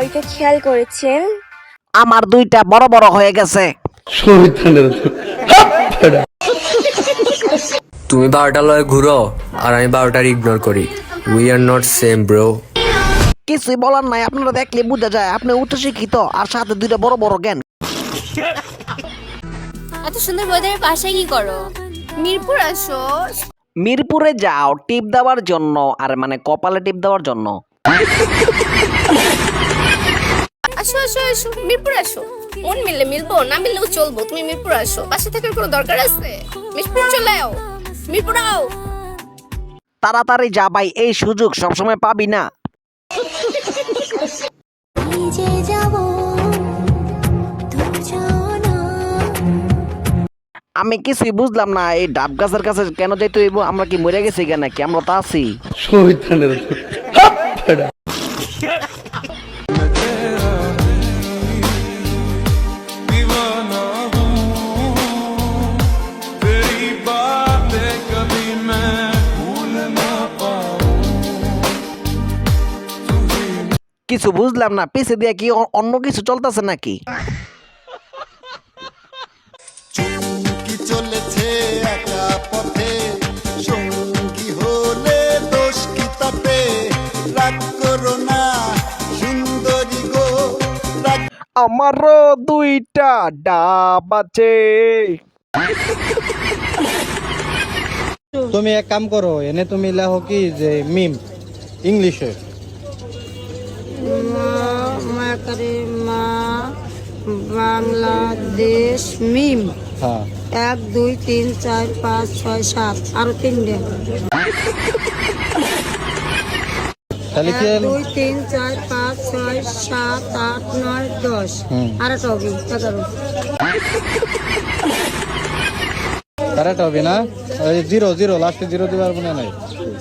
হয়তো খেয়াল করেছেন আমার দুইটা বড় বড় হয়ে গেছে। তুমি 12টা লয় ঘুরো আর আমি 12টার ইগনোর করি। We are not same bro. কিছুই বলার নাই, আপনারা দেখলে বোঝা যায় আপনি উচ্চ শিক্ষিত আর সাথে দুইটা বড় বড় জ্ঞান। এত সুন্দর ওয়েদারে বাসায় কি করো? মিরপুর আসো। মিরপুরে যাও টিপ দেওয়ার জন্য, আর মানে কপালে টিপ দেওয়ার জন্য। আসো আসো আসো মিরপুর আসো। মন মিললে মিলবো, না মিললেও চলবো। তুমি মিরপুর আসো, বাসা থাকার কোনো দরকার আছে? মিরপুর চলে আও, মিরপুর আও। তাড়াতাড়ি যা ভাই, এই সুযোগ সবসময় পাবি না। আমি কিছুই বুঝলাম না, এই ডাব গাছের কাছে কেন যাইতে হইব? আমরা কি মরে গেছি কেন, নাকি আমরা তো আছি? কিছু বুঝলাম না, পিছে দিয়ে কি অন্য কিছু চলতেছে নাকি? চুমকি চলেছে একা পথে, সঙ্গী হলে দোষ কি তাতে? রাগ করো না সুন্দরী গো, রাগ আমারও দুইটা ডাব আছে। তুমি এক কাম করো, এনে তুমি লেখো কি যে মিম ইংলিশে। মা বাংলাদেশ মিম হ্যাঁ 1 2 3 4 5 6 7 আরো 3টে। তাহলে কি 1 2 3 4 5 6 7 8 9 10 আর একটা হবে 11। কারেক্ট হবে না? ওই জিরো জিরো লাস্টে জিরো দিতে পারবো না নাই।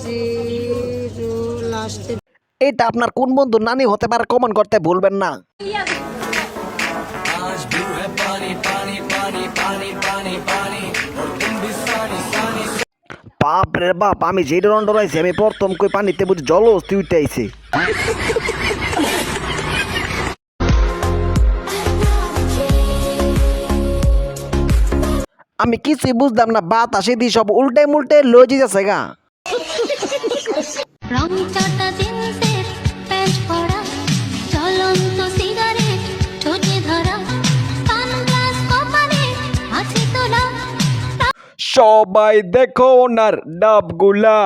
0 লাস্টে। এটা আপনার কোন বন্ধু নানি হতে পারে, কমেন্ট করতে ভুলবেন না। বাপ রে বাপ, আমি যে ডরাইছি, আমি প্রথম কই পানিতে বুঝি জল অস্থি উঠে আইছে। আমি কিছুই বুঝলাম না, বাতাসে দিয়ে সব উল্টে মুল্টে লয়ে যাচ্ছে গা। রং চাটা জিন্সের প্যান্ট পরা, জ্বলন্ত সিগারেট ঠোঁটে ধরা, সানগ্লাস কপালে আছে তোলা। সবাই দেখো ওনার ডাবগুলা।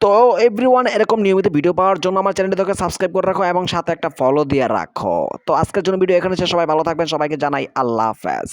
তো এভরিওয়ান, এরকম নিয়মিত ভিডিও পাওয়ার জন্য আমার চ্যানেলটিকে সাবস্ক্রাইব করে রাখো এবং সাথে একটা ফলো দিয়ে রাখো। তো আজকের জন্য ভিডিও এখানে শেষ। সবাই ভালো থাকবেন, সবাইকে জানাই আল্লাহ হাফেজ।